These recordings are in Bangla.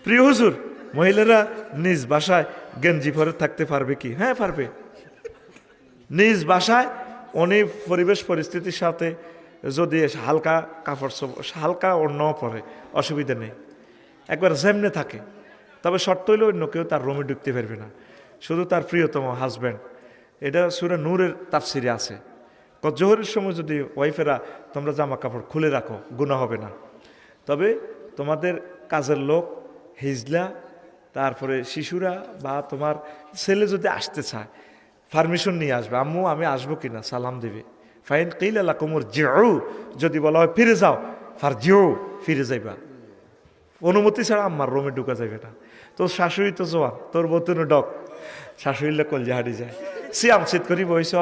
প্রিয় হুজুর, মহিলারা নিজ বাসায় গেঞ্জি পরে থাকতে পারবে কি? হ্যাঁ, পারবে। নিজ বাসায় উনি পরিবেশ পরিস্থিতির সাথে যদি হালকা কাপড় হালকা ওড়না পরে অসুবিধা নেই, একবার যেমনে থাকে। তবে শর্ত হইলে অন্য কেউ তার রুমে ঢুকতে পারবে না, শুধু তার প্রিয়তম হাজব্যান্ড। এটা সূরা নূরের তাফসিরে আছে। জোহরের সময় যদি ওয়াইফেরা তোমরা জামা কাপড় খুলে রাখো, গুনাহ হবে না। তবে তোমাদের কাজের লোক, হিজলা, তারপরে শিশুরা বা তোমার ছেলে যদি আসতে চায়, পারমিশন নিয়ে আসবে। আম্মু আমি আসবো কিনা, সালাম দেবে। ফাইন কিলা কুমুর জিউ, যদি বলা হয় ফিরে যাও, ফার জিউ, ফিরে যাইবা। অনুমতি ছাড়া আম্মার রুমে ঢুকা যাবে না। তোর শাশুড়ি তো জোয়ান, তোর বতুনো ডক, শাশুড়িলে কলজা হারিয়ে যায়। সিয়াম শীত করি বইস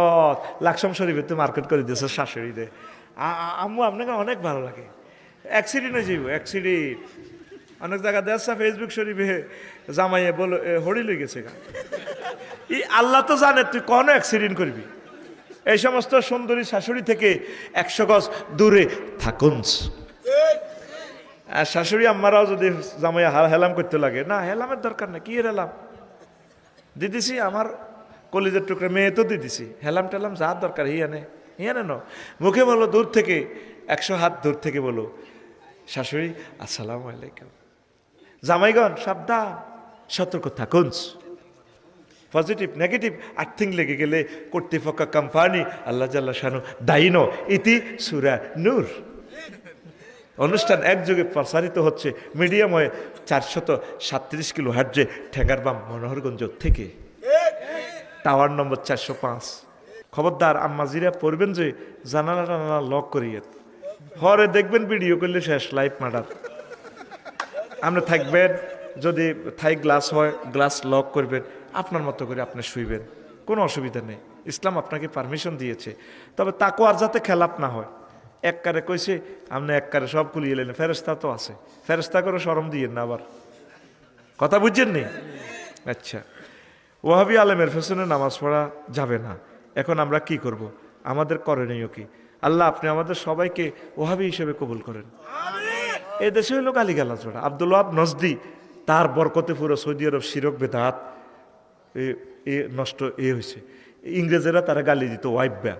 লাকসাম শরীফে তো মার্কেট করে দিয়েছে শাশুড়ি দে। আম্মু আপনাকে অনেক ভালো লাগে। অ্যাক্সিডেন্ট হয়ে যাইব, অ্যাক্সিডেন্ট। অনেক জায়গা দেখছে ফেসবুক শরীফে জামাইয়ে বলো হরি লই গেছে। ই আল্লাহ তো জানে তুই কোনো অ্যাক্সিডেন্ট করবি। এই সমস্ত সুন্দরী শাশুড়ি থেকে 100 গজ দূরে থাকুন। আর শাশুড়ি আম্মারাও যদি জামাইয়া হেলাম করতে লাগে, না হেলামের দরকার না, কি এর হেলাম দিদিছি, আমার কলিজের টুকরা মেয়ে তো দিদিছি, হেলাম টেলাম যার দরকার হিয়ানে হিয়ানে ন। মুখে বলো দূর থেকে, 100 হাত দূর থেকে বলো, শাশুড়ি আসসালামু আলাইকুম। জামাইগণ সাবধান, সতর্ক থাকুন। পজিটিভ নেগেটিভ আর্থিং লেগে গেলে কর্তৃপক্ষ কোম্পানি আল্লাহ জাল্লা শানু দায়ী ন। ইতি সূরা নূর। অনুষ্ঠান একযোগে প্রসারিত হচ্ছে মিডিয়াম হয়ে 437 কিলো হার্জে ঠেঙ্গারবাম মনোহরগঞ্জ থেকে, টাওয়ার নম্বর 405। খবরদার আম্মাজিরা পড়বেন যে জানালা টানালা লক করিয়ে, হরে দেখবেন ভিডিও করলে শেষ লাইভ মার্ডার। আপনি থাকবেন, যদি থাই গ্লাস হয় গ্লাস লক করবেন, আপনার মতো করে আপনি শুইবেন, কোনো অসুবিধা নেই। ইসলাম আপনাকে পারমিশন দিয়েছে। তবে তাকও আর যাতে খেলাপ না হয়। এককারে কইছে আপনি এককারে সব কুলিয়ে এলেন, ফেরেস্তা তো আছে, ফেরেস্তা করে শরম দিয়েন না আবার, কথা বুঝছেন নি? আচ্ছা, ওয়াহাবি আলেমের ফেশনে নামাজ পড়া যাবে না। এখন আমরা কি করব? আমাদের করণীয় কি? আল্লাহ আপনি আমাদের সবাইকে ওয়াহাবি হিসেবে কবুল করেন। এই দেশে হইল গালিগালাজ জোড়া। আব্দুল ওয়াহাব নজদি, তার বরকতে পুরো সৌদি আরব শিরক বেদাত নষ্ট হয়েছে। ইংরেজেরা তারা গালি দিত ওয়াইব্যা।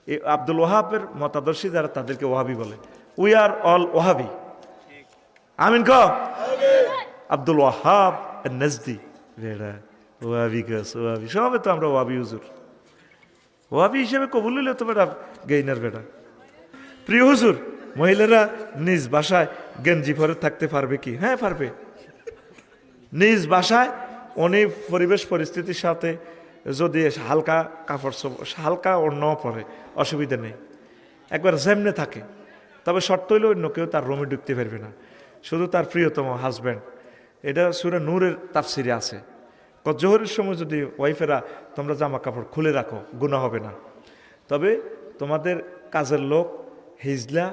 এই আব্দুল ওয়াহাবের মতাদর্শী যারা, তাদেরকে ওয়াহাবি বলে। উই আর অল ওয়াহাবি। আমিন ক আব্দুল ওয়াহাব নজদি বেড়া ওয়াহাবি গাছ, ওয়াহাবি সবে তো আমরা ওয়াহাবি হুজুর, ওয়াহাবি হিসেবে কবুল হইলে তো বেটা গেইনার বেটা। প্রিয় হুজুর, মহিলারা নিজ বাসায় গেঞ্জি পরে থাকতে পারবে কি? হ্যাঁ, পারবে। নিজ বাসায় উনি পরিবেশ পরিস্থিতির সাথে যদি হালকা কাপড় হালকা ওড়না পরে অসুবিধা নেই, একবার যেমনে থাকে। তবে শর্ত হইলে অন্য কেউ তার রুমে ঢুকতে পারবে না, শুধু তার প্রিয়তম হাজব্যান্ড। এটা সূরা নূরের তাফসিরে আছে। জোহরের সময় যদি ওয়াইফেরা তোমরা জামা কাপড় খুলে রাখো, গুনাহ হবে না। তবে তোমাদের কাজের লোক, হিজলা,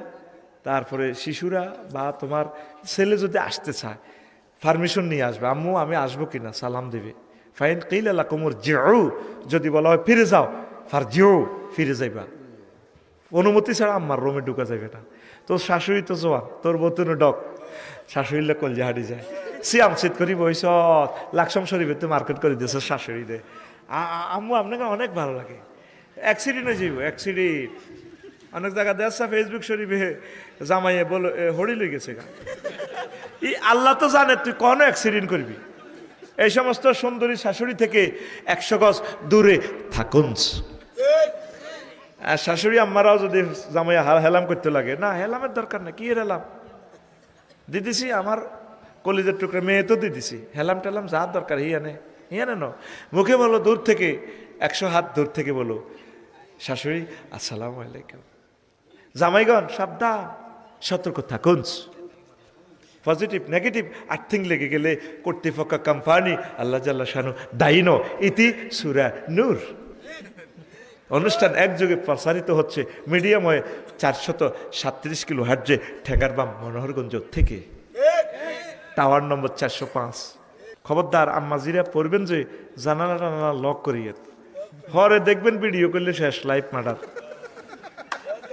তারপরে শিশুরা বা তোমার ছেলে যদি আসতে চায়, পারমিশন নিয়ে আসবে। আম্মু আমি আসবো কিনা, সালাম দেবে। ফাইন কিলা কুমুর জিউ, যদি বলা হয় ফিরে যাও, ফার জিউ, ফিরে যাইবা। অনুমতি ছাড়া আম্মার রুমে ঢুকা যাবে না। তোর শাশুড়ি তো জোয়ান, তোর বতুনো ডক, শাশুড়িলে কলজা হারিয়ে যায়। সিয়াম শীত করি বইস লাকসাম শরীফে তো মার্কেট করে দিয়েছে শাশুড়ি দে। আম্মু আপনাকে অনেক ভালো লাগে। অ্যাক্সিডেন্ট হয়ে যাইব, অ্যাক্সিডেন্ট। অনেক জায়গা দেখছে ফেসবুক শরীফে জামাইয়ে বলো হরি লই গেছে। ই আল্লাহ তো জানে তুই কোনো অ্যাক্সিডেন্ট করবি। এই সমস্ত সুন্দরী শাশুড়ি থেকে 100 গজ দূরে থাকুন। আর শাশুড়ি আম্মারাও যদি জামাইয়া হেলাম করতে লাগে, না হেলামের দরকার না, কি এর হেলাম দিদিছি, আমার কলিজের টুকরা মেয়ে তো দিদিছি, হেলাম টেলাম যার দরকার হিয়ানে হিয়ানে ন। মুখে বলো দূর থেকে, 100 হাত দূর থেকে বলো, শাশুড়ি আসসালামু আলাইকুম। জামাইগণ সাবধান, সতর্ক থাকুন। পজিটিভ নেগেটিভ আর্থিং লেগে গেলে কর্তৃপক্ষ কোম্পানি আল্লাহ জাল্লা শানু দায়ী ন। ইতি সূরা নূর। অনুষ্ঠান একযোগে প্রসারিত হচ্ছে মিডিয়াম হয়ে 437 কিলো হার্জে ঠেঙ্গারবাম মনোহরগঞ্জ থেকে, টাওয়ার নম্বর 405। খবরদার আম্মাজিরা পড়বেন যে জানালা টানালা লক করিয়ে, হরে দেখবেন ভিডিও করলে শেষ লাইভ মার্ডার।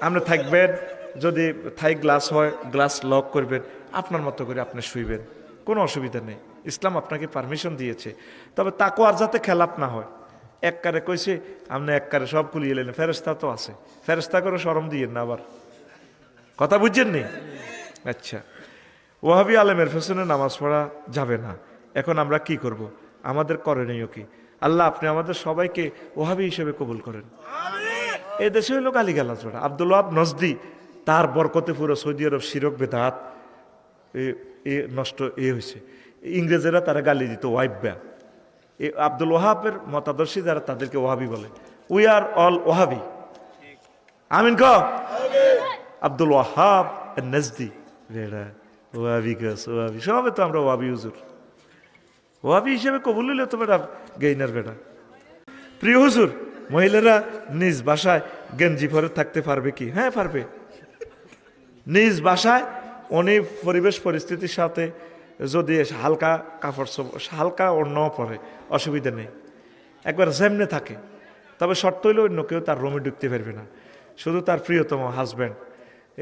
আপনি থাকবেন, যদি থাই গ্লাস হয় গ্লাস লক করবেন, আপনার মতো করে আপনি শুইবেন, কোনো অসুবিধা নেই, ইসলাম আপনাকে পারমিশন দিয়েছে। তবে তাকওয়ার যাতে খেলাপ না হয়। এককারে কইছে আপনি এককারে সব খুলিয়ে এলেন, ফেরেস্তা তো আছে, ফেরেস্তা করে শরম দিয়েন না আবার, কথা বুঝছেন নি? আচ্ছা, ওয়াহাবি আলেমের পেছনে নামাজ পড়া যাবে না। এখন আমরা কি করব? আমাদের করণীয় কি? আল্লাহ আপনি আমাদের সবাইকে ওয়াহাবি হিসেবে কবুল করেন। এই দেশে হইল গালিগালাজ বেড়া। আব্দুল ওয়াহাব নজদি, তার বরকতে পুরো সৌদি আরব শিরক বেদাত নষ্ট হয়েছে। ইংরেজেরা তারা গালি দিত ওয়াইব্যা। আব্দুল ওয়াহাবের মতাদর্শী যারা তাদেরকে ওয়াহাবি বলে। উই আর অল ওয়াহাবি। আমিন ক আব্দুল ওয়াহাব নজদি বেড়া ওয়াহাবি গাছ ওয়াহাবি সবে তো আমরা ওয়াহাবি হুজুর, ওয়াহাবি হিসেবে কবুল হইলে তো বেটা গেইনার বেটা। প্রিয় হুজুর, মহিলারা নিজ বাসায় গেঞ্জি পরে থাকতে পারবে কি? হ্যাঁ পারবে। নিজ বাসায় উনি পরিবেশ পরিস্থিতির সাথে যদি হালকা কাপড় হালকা অন্য পরে অসুবিধা নেই, একবার যেমনে থাকে। তবে শর্ত হইলে অন্য কেউ তার রুমে ঢুকতে পারবে না, শুধু তার প্রিয়তম হাজব্যান্ড।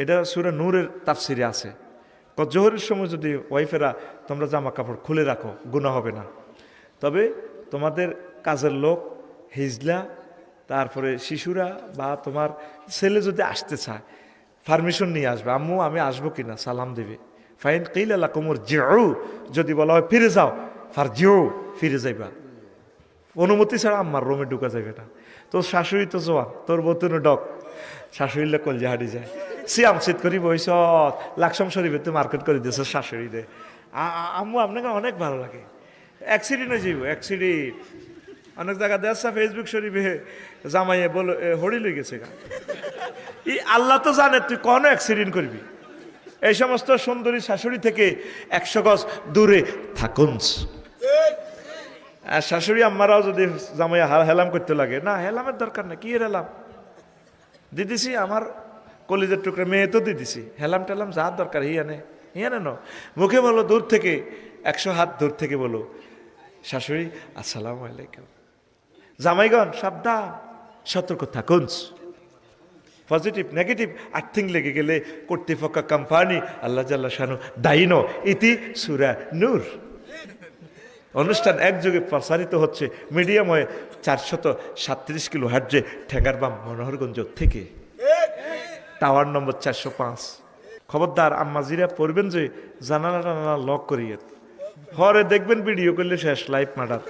এটা সূরা নূরের তাফসিরে আছে। জোহরের সময় যদি ওয়াইফেরা তোমরা জামা কাপড় খুলে রাখো গুনাহ হবে না। তবে তোমাদের কাজের লোক, হিজলা, তারপরে শিশুরা বা তোমার ছেলে যদি আসতে চায় পারমিশন নিয়ে আসবে, আম্মু আমি আসবো কিনা সালাম দেবে। ফাইন কিল আল্লাহ কুমুর জিউ, যদি বলা হয় ফিরে যাও, ফার জিও ফিরে যাইবা। অনুমতি ছাড়া আম্মার রুমে ঢুকা যাবে না। তোর শাশুড়ি তো জোয়ান, তোর বতুন ডক, শাশুড়িলে কলজে হাঁটি যায়। সিয়াম শীত করি বইস লাকসাম শরীফে তো মার্কেট করে দিয়েছে শাশুড়ি দে। আম্মু আপনাকে অনেক ভালো লাগে। অ্যাক্সিডেন্ট হয়ে যাইব, অ্যাক্সিডেন্ট অনেক জায়গা দেখছা ফেসবুক শরীফে জামাইয়ে বলো হরি লই গেছে গা। ই আল্লাহ তো জানে তুই কোনো অ্যাক্সিডেন্ট করবি। এই সমস্ত সুন্দরী শাশুড়ি থেকে 100 গজ দূরে থাকুন। আর শাশুড়ি আম্মারাও যদি জামাইয়া হেলাম করতে লাগে, না হেলামের দরকার না, কি হেলাম দিদিছি, আমার কলিজের টুকরা মেয়ে তো দিদিছি, হেলাম টেলাম যার দরকার হিয়ানে ন। মুখে বলো দূর থেকে, 100 হাত দূর থেকে বলো শাশুড়ি আসসালামু আলাইকুম। জামাইগণ সাবধান, সতর্ক থাকুন। পজিটিভ নেগেটিভ আর্থিং লেগে গেলে কর্তৃপক্ষ কোম্পানি আল্লাহ জাল্লা শানু দায়ীন ইতি সূরা নূর। অনুষ্ঠান একযোগে প্রসারিত হচ্ছে মিডিয়াম হয়ে 437 কিলো হার্জে ঠেঙ্গারবাম মনোহরগঞ্জ থেকে, টাওয়ার নম্বর 405। খবরদার আম্মাজিরা পড়বেন যে জানালা টানালা লক করিয়ে, পরে দেখবেন ভিডিও করলে শেষ লাইভ মার্ডার।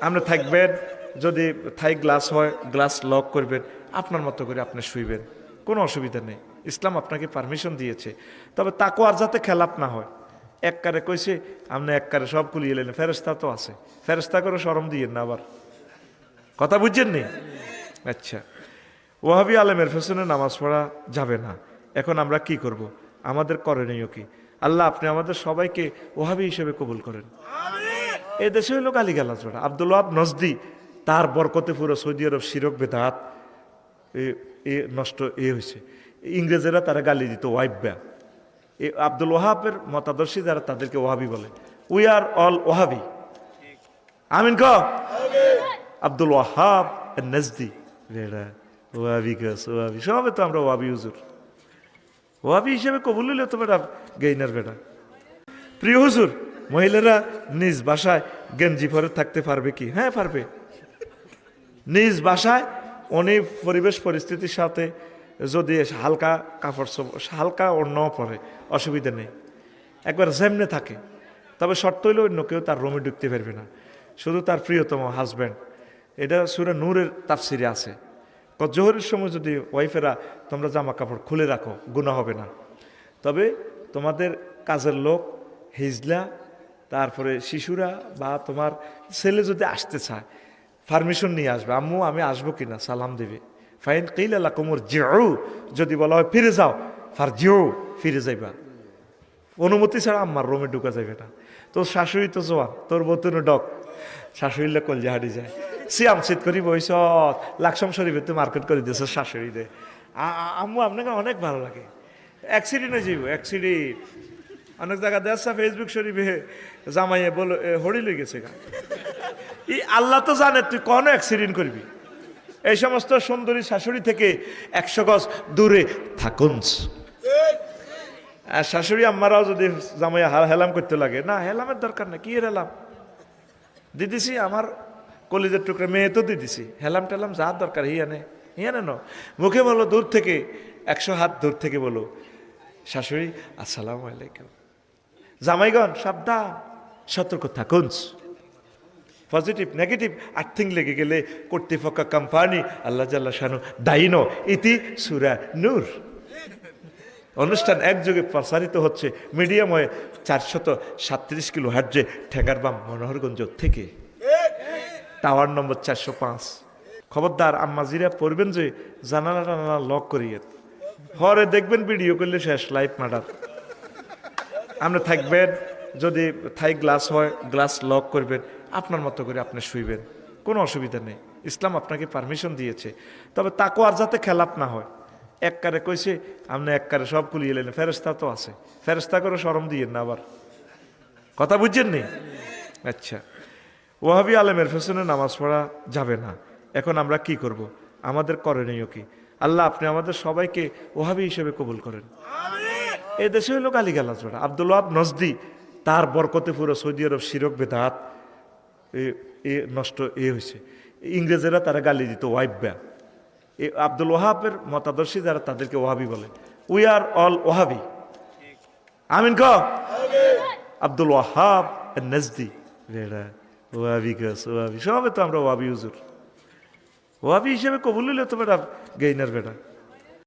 আপনি থাকবেন, যদি থাই গ্লাস হয় গ্লাস লক করবেন, আপনার মতো করে আপনি শুইবেন, কোনো অসুবিধা নেই, ইসলাম আপনাকে পারমিশন দিয়েছে। তবে তাকওয়ার যাতে খেলাপ না হয়। এককারে কইছে আপনি এককারে সব খুলিয়ে এলেন, ফেরেস্তা তো আছে, ফেরেস্তা করে শরম দিয়েন না আবার, কথা বুঝছেন নি? আচ্ছা, ওয়াহাবি আলেমের পেছনে নামাজ পড়া যাবে না। এখন আমরা কি করব? আমাদের করণীয় কি? আল্লাহ আপনি আমাদের সবাইকে ওয়াহাবি হিসেবে কবুল করেন। এই দেশে হইল গালিগালাজ বেড়া। আব্দুল ওয়াহাব নজদি, তার বরকতে পুরো সৌদি আরব শিরক বেদাত নষ্ট হয়েছে। ইংরেজেরা তারা গালি দিত ওয়াইব্যা। আব্দুল ওয়াহাবের মতাদর্শী যারা তাদেরকে ওয়াহাবি বলে। উই আর অল ওয়াহাবি। আমিন ক আব্দুল ওয়াহাব নজদি বেড়া ওয়াহাবি গাছ ওয়াহাবি সবে তো আমরা ওয়াহাবি হুজুর, ওয়াহাবি হিসেবে কবুল হইলে তো বেটা গেইনার বেটা। প্রিয় হুজুর, মহিলারা নিজ বাসায় গেঞ্জি পরে থাকতে পারবে কি? হ্যাঁ পারবে। নিজ বাসায় উনি পরিবেশ পরিস্থিতির সাথে যদি হালকা কাপড় হালকা অন্য পরে অসুবিধা নেই, একবার যেমনে থাকে। তবে শর্ত হইলে অন্য কেউ তার রুমে ঢুকতে পারবে না, শুধু তার প্রিয়তম হাজব্যান্ড। এটা সূরা নূরের তাফসিরে আছে। জোহরের সময় যদি ওয়াইফেরা তোমরা জামা কাপড় খুলে রাখো গুনাহ হবে না। তবে তোমাদের কাজের লোক, হিজলা, তারপরে শিশুরা বা তোমার ছেলে যদি আসতে চায় পারমিশন নিয়ে আসবে, আম্মু আমি আসবো কিনা সালাম দেবে। ফাইন কিল আল্লাহ কুমুর জিউ, যদি বলা হয় ফিরে যাও, ফার জিও ফিরে যাইবা। অনুমতি ছাড়া আম্মার রুমে ঢুকা যাবে না। তোর শাশুড়ি তো জোয়ান, তোর বতুন ডক, শাশুড়িলে কলজে হাঁটি যায়। সিয়াম শীত করি বইস লাকসাম শরীফে তো মার্কেট করে দিয়েছে শাশুড়ি দে। আম্মু আপনাকে অনেক ভালো লাগে। অ্যাক্সিডেন্ট হয়ে যাইব, অ্যাক্সিডেন্ট অনেক জায়গা দেখছা ফেসবুক শরীফে জামাইয়ে বলো হরি লই গেছে গা। ই আল্লাহ তো জানে তুই কোনো অ্যাক্সিডেন্ট করবি। এই সমস্ত সুন্দরী শাশুড়ি থেকে 100 গজ দূরে থাকুন। আর শাশুড়ি আম্মারাও যদি জামাই হেলাম করতে লাগে, না হেলামের দরকার না, কি এর হেলাম দিদিছি, আমার কলিজের টুকরা মেয়ে তো দিদিছি, হেলাম টেলাম যার দরকার হিয়ানে ন। মুখে বলো দূর থেকে, 100 হাত দূর থেকে বলো, শাশুড়ি আসসালামু আলাইকুম। জামাইগণ সাবধান, সতর্ক থাকুন। পজিটিভ নেগেটিভ আর্থিং লেগে গেলে কর্তৃপক্ষ কোম্পানি আল্লাহ জাল্লা শানু দায়িনো ইতি সূরা নূর অনুষ্ঠান একযোগে প্রসারিত হচ্ছে মিডিয়াম হয়ে 437 কিলো হার্জে ঠেঙ্গারবাম মনোহরগঞ্জ থেকে, টাওয়ার নম্বর 405। খবরদার আম্মাজিরা পড়বেন যে জানালা টানালা লক করিয়ে, পরে দেখবেন ভিডিও করলে শেষ লাইভ মার্ডার। আপনি থাকবেন, যদি থাই গ্লাস হয় গ্লাস লক করবেন, আপনার মতো করে আপনি শুইবেন, কোনো অসুবিধা নেই। ইসলাম আপনাকে পারমিশন দিয়েছে, তবে তাকও আর যাতে খেলাপ না হয়। এককারে কইছে আপনি এককারে সব খুলিয়ে এলেন, ফেরেস্তা তো আছে, ফেরেস্তা করে শরম দিয়েন না আবার, কথা বুঝছেন নি? আচ্ছা, ওয়াহাবি আলেমের পেছনে নামাজ পড়া যাবে না। এখন আমরা কি করব? আমাদের করণীয় কি? আল্লাহ আপনি আমাদের সবাইকে ওয়াহাবি হিসেবে কবুল করেন। এই দেশে হইল গালিগালাজ বেড়া। আব্দুল ওয়াহাব নজদি, তার বরকতে পুরো সৌদি আরব শিরক বেদাত নষ্ট হয়েছে। ইংরেজেরা তারা গালি দিত ওয়াইব্যা। আব্দুল ওয়াহাবের মতাদর্শী যারা তাদেরকে ওয়াহাবি বলে। উই আর অল ওয়াহাবি। আমিন ক আব্দুল ওয়াহাব নজদি বেড়া ওয়াহাবি গাছ ওয়াহাবি, সবে তো আমরা ওয়াহাবি হুজুর। ওয়াহাবি হিসেবে কবুল হইলে তো বেটা গেইনার বেটা।